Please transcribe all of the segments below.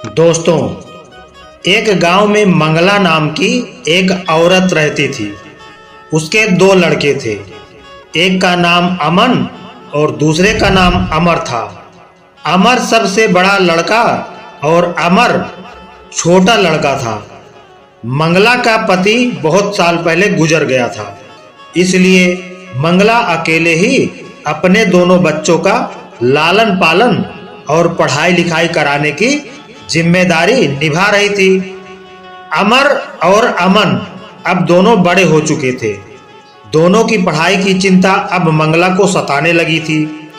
दोस्तों, एक गांव में मंगला नाम की एक औरत रहती थी। उसके दो लड़के थे। एक का नाम अमन और दूसरे का नाम अमर था। अमर सबसे बड़ा लड़का और अमर छोटा लड़का था। मंगला का पति बहुत साल पहले गुजर गया था, इसलिए मंगला अकेले ही अपने दोनों बच्चों का लालन पालन और पढ़ाई लिखाई कराने की जिम्मेदारी निभा रही थी। अमर और अमन अब दोनों बड़े हो चुके थे। दोनों की पढ़ाई की चिंता अब मंगला को सताने लगी थी।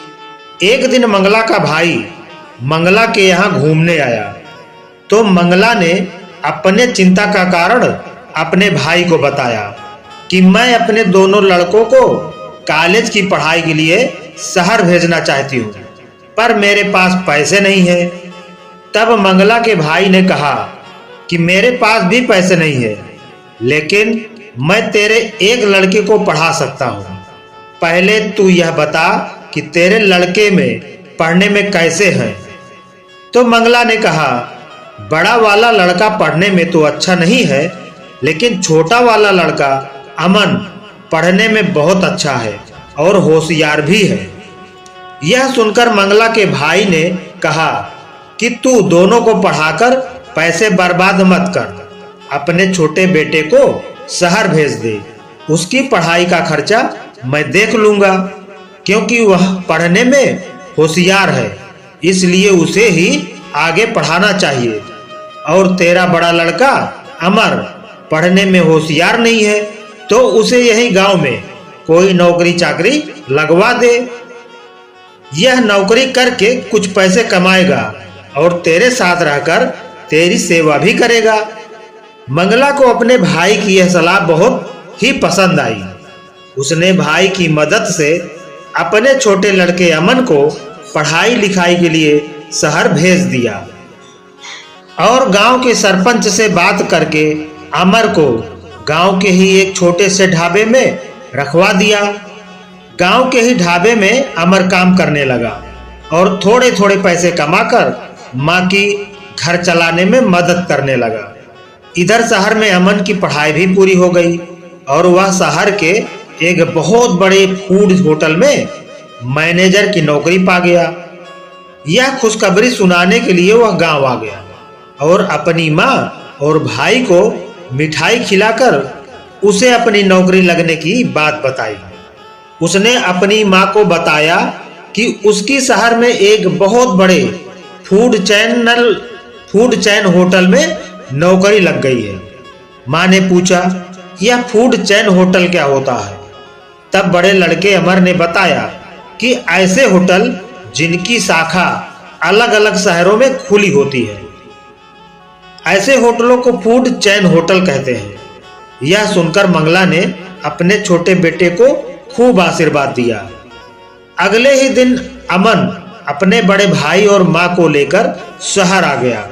एक दिन मंगला का भाई मंगला के यहाँ घूमने आया तो मंगला ने अपने चिंता का कारण अपने भाई को बताया कि मैं अपने दोनों लड़कों को कॉलेज की पढ़ाई के लिए शहर भेजना चाहती हूँ, पर मेरे पास पैसे नहीं है। तब मंगला के भाई ने कहा कि मेरे पास भी पैसे नहीं है, लेकिन मैं तेरे एक लड़के को पढ़ा सकता हूँ। पहले तू यह बता कि तेरे लड़के में पढ़ने में कैसे हैं। तो मंगला ने कहा, बड़ा वाला लड़का पढ़ने में तो अच्छा नहीं है, लेकिन छोटा वाला लड़का अमन पढ़ने में बहुत अच्छा है और होशियार भी है। यह सुनकर मंगला के भाई ने कहा कि तू दोनों को पढ़ाकर पैसे बर्बाद मत कर, अपने छोटे बेटे को शहर भेज दे। उसकी पढ़ाई का खर्चा मैं देख लूंगा, क्योंकि वह पढ़ने में होशियार है, इसलिए उसे ही आगे पढ़ाना चाहिए। और तेरा बड़ा लड़का अमर पढ़ने में होशियार नहीं है, तो उसे यही गांव में कोई नौकरी चाकरी लगवा दे। यह नौकरी करके कुछ पैसे कमाएगा और तेरे साथ रहकर तेरी सेवा भी करेगा। मंगला को अपने भाई की यह सलाह बहुत ही पसंद आई। उसने भाई की मदद से अपने छोटे लड़के अमन को पढ़ाई लिखाई के लिए शहर भेज दिया और गांव के सरपंच से बात करके अमर को गांव के ही एक छोटे से ढाबे में रखवा दिया। गांव के ही ढाबे में अमर काम करने लगा और थोड़े थोड़े पैसे कमाकर माँ की घर चलाने में मदद करने लगा। इधर शहर में अमन की पढ़ाई भी पूरी हो गई और वह शहर के एक बहुत बड़े फूड होटल में मैनेजर की नौकरी पा गया। यह खुशखबरी सुनाने के लिए वह गांव आ गया और अपनी माँ और भाई को मिठाई खिलाकर उसे अपनी नौकरी लगने की बात बताई। उसने अपनी माँ को बताया कि उसकी शहर में एक बहुत बड़े फूड चैन होटल में नौकरी लग गई है। माँ ने पूछा, यह फूड चैन होटल क्या होता है? तब बड़े लड़के अमर ने बताया कि ऐसे होटल जिनकी शाखा अलग अलग शहरों में खुली होती है, ऐसे होटलों को फूड चैन होटल कहते हैं। यह सुनकर मंगला ने अपने छोटे बेटे को खूब आशीर्वाद दिया। अगले ही दिन अमन अपने बड़े भाई और माँ को लेकर शहर आ गया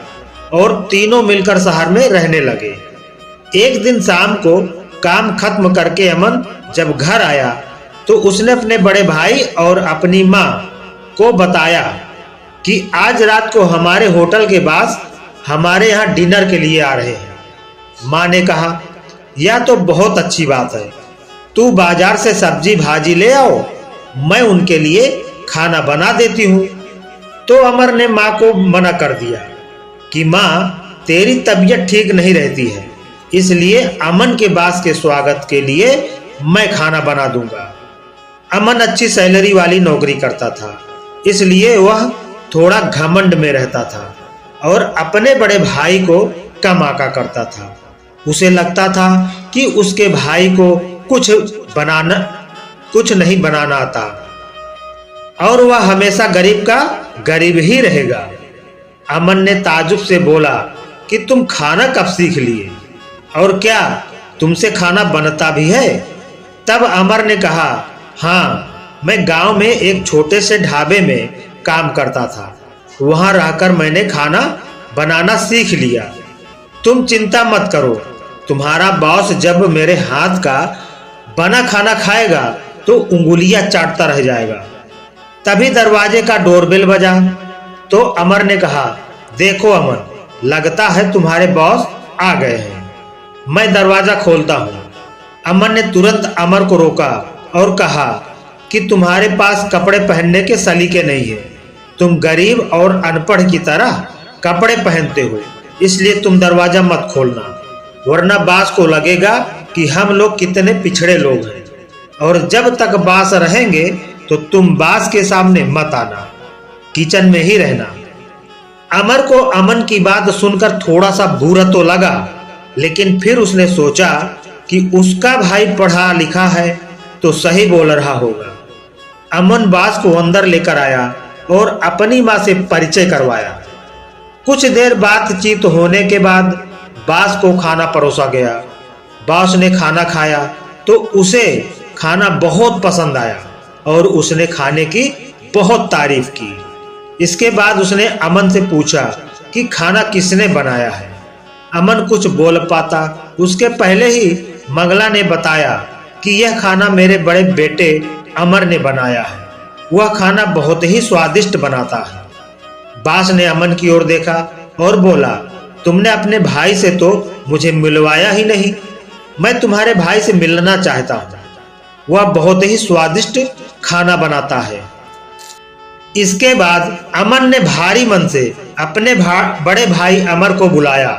और तीनों मिलकर शहर में रहने लगे। एक दिन शाम को काम खत्म करके अमन जब घर आया तो उसने अपने बड़े भाई और अपनी माँ को बताया कि आज रात को हमारे होटल के पास हमारे यहाँ डिनर के लिए आ रहे हैं। माँ ने कहा, यह तो बहुत अच्छी बात है, तू बाजार से सब्जी भाजी ले आओ, मैं उनके लिए खाना बना देती हूँ। तो अमर ने माँ को मना कर दिया कि माँ, तेरी तबीयत ठीक नहीं रहती है, इसलिए अमन के बास के स्वागत के लिए मैं खाना बना दूंगा। अमन अच्छी सैलरी वाली नौकरी करता था, इसलिए वह थोड़ा घमंड में रहता था और अपने बड़े भाई को कम आका करता था। उसे लगता था कि उसके भाई को कुछ नहीं बनाना आता और वह हमेशा गरीब का गरीब ही रहेगा। अमन ने ताजुब से बोला कि तुम खाना कब सीख लिए और क्या तुमसे खाना बनता भी है? तब अमर ने कहा, हाँ, मैं गांव में एक छोटे से ढाबे में काम करता था, वहां रहकर मैंने खाना बनाना सीख लिया। तुम चिंता मत करो, तुम्हारा बॉस जब मेरे हाथ का बना खाना खाएगा तो उंगलियां चाटता रह जाएगा। तभी दरवाजे का डोरबेल बजा तो अमर ने कहा, देखो अमन, लगता है तुम्हारे बॉस आ गए हैं। मैं दरवाजा खोलता हूँ। अमन ने तुरंत अमर को रोका और कहा कि तुम्हारे पास कपड़े पहनने के सलीके नहीं है। तुम गरीब और अनपढ़ की तरह कपड़े पहनते हो, इसलिए तुम दरवाजा मत खोलना, वरना बास को लगेगा कि हम लोग कितने पिछड़े लोग हैं। और जब तक बास रहेंगे तो तुम बास के सामने मत आना, किचन में ही रहना। अमर को अमन की बात सुनकर थोड़ा सा बुरा तो लगा, लेकिन फिर उसने सोचा कि उसका भाई पढ़ा लिखा है तो सही बोल रहा होगा। अमन बास को अंदर लेकर आया और अपनी माँ से परिचय करवाया। कुछ देर बातचीत होने के बाद बास को खाना परोसा गया। बास ने खाना खाया तो उसे खाना बहुत पसंद आया और उसने खाने की बहुत तारीफ की। इसके बाद उसने अमन से पूछा कि खाना किसने बनाया है। अमन कुछ बोल पाता उसके पहले ही मंगला ने बताया कि यह खाना मेरे बड़े बेटे अमर ने बनाया है। वह खाना बहुत ही स्वादिष्ट बनाता है। बास ने अमन की ओर देखा और बोला, तुमने अपने भाई से तो मुझे मिलवाया ही नहीं। मैं तुम्हारे भाई से मिलना चाहता हूँ। वह बहुत ही स्वादिष्ट खाना बनाता है। इसके बाद अमन ने भारी मन से अपने बड़े भाई अमर को बुलाया।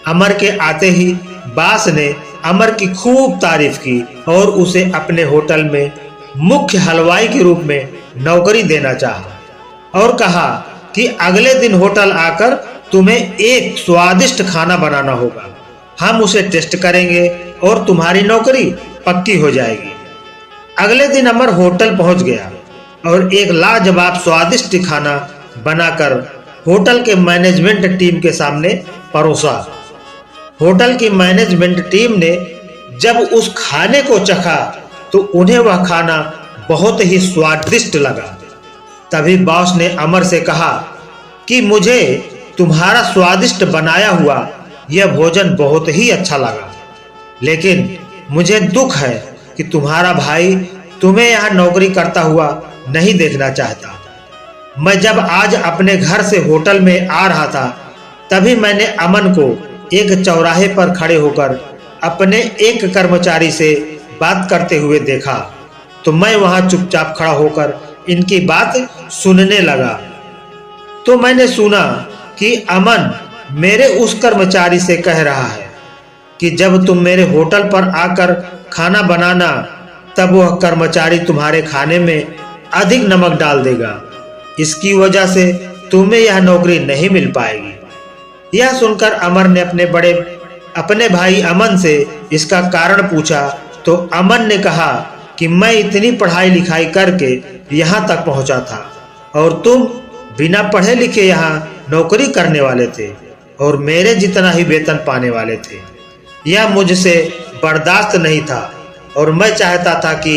अमर के आते ही बास ने अमर की खूब तारीफ की और उसे अपने होटल में मुख्य हलवाई के रूप में नौकरी देना चाहा और कहा कि अगले दिन होटल आकर तुम्हें एक स्वादिष्ट खाना बनाना होगा। हम उसे टेस्ट करेंगे और तुम्हारी नौकरी पक्की हो जाएगी। अगले दिन अमर होटल पहुंच गया और एक लाजवाब स्वादिष्ट खाना बनाकर होटल के मैनेजमेंट टीम के सामने परोसा। होटल की मैनेजमेंट टीम ने जब उस खाने को चखा तो उन्हें वह खाना बहुत ही स्वादिष्ट लगा। तभी बॉस ने अमर से कहा कि मुझे तुम्हारा स्वादिष्ट बनाया हुआ यह भोजन बहुत ही अच्छा लगा, लेकिन मुझे दुख है कि तुम्हारा भाई तुम्हें यहाँ नौकरी करता हुआ नहीं देखना चाहता। मैं जब आज अपने घर से होटल में आ रहा था तभी मैंने अमन को एक चौराहे पर खड़े होकर अपने एक कर्मचारी से बात करते हुए देखा, तो मैं वहां चुपचाप खड़ा होकर इनकी बात सुनने लगा। तो मैंने सुना कि अमन मेरे उस कर्मचारी से कह रहा है कि जब तुम मेरे होटल पर आकर खाना बनाना तब वह कर्मचारी तुम्हारे खाने में अधिक नमक डाल देगा। इसकी वजह से तुम्हें यह नौकरी नहीं मिल पाएगी। यह सुनकर अमर ने अपने भाई अमन से इसका कारण पूछा तो अमन ने कहा कि मैं इतनी पढ़ाई लिखाई करके यहाँ तक पहुँचा था और तुम बिना पढ़े लिखे यहाँ नौकरी करने वाले थे और मेरे जितना ही वेतन पाने वाले थे। यह मुझसे बर्दाश्त नहीं था और मैं चाहता था कि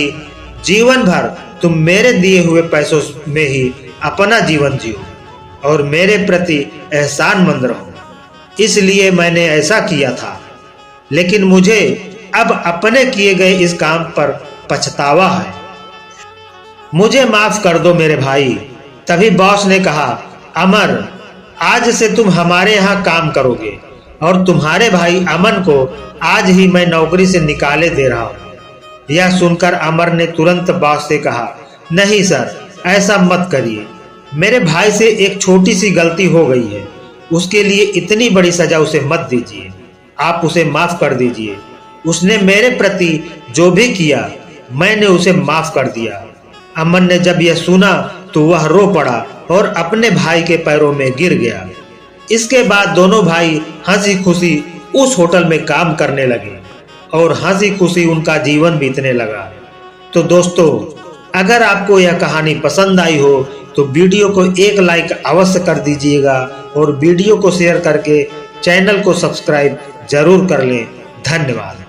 जीवन भर तुम मेरे दिए हुए पैसों में ही अपना जीवन जियो और मेरे प्रति एहसानमंद रहो। इसलिए मैंने ऐसा किया था, लेकिन मुझे अब अपने किए गए इस काम पर पछतावा है। मुझे माफ कर दो मेरे भाई। तभी बॉस ने कहा, अमर आज से तुम हमारे यहाँ काम करोगे और तुम्हारे भाई अमन को आज ही मैं नौकरी से निकाले दे रहा हूँ। यह सुनकर अमर ने तुरंत बॉस से कहा, नहीं सर, ऐसा मत करिए। मेरे भाई से एक छोटी सी गलती हो गई है, उसके लिए इतनी बड़ी सजा उसे मत दीजिए। आप उसे माफ कर दीजिए। उसने मेरे प्रति जो भी किया मैंने उसे माफ कर दिया। अमन ने जब यह सुना तो वह रो पड़ा और अपने भाई के पैरों में गिर गया। इसके बाद दोनों भाई हंसी खुशी उस होटल में काम करने लगे और हंसी खुशी उनका जीवन बीतने लगा। तो दोस्तों, अगर आपको यह कहानी पसंद आई हो तो वीडियो को एक लाइक अवश्य कर दीजिएगा और वीडियो को शेयर करके चैनल को सब्सक्राइब जरूर कर लें। धन्यवाद।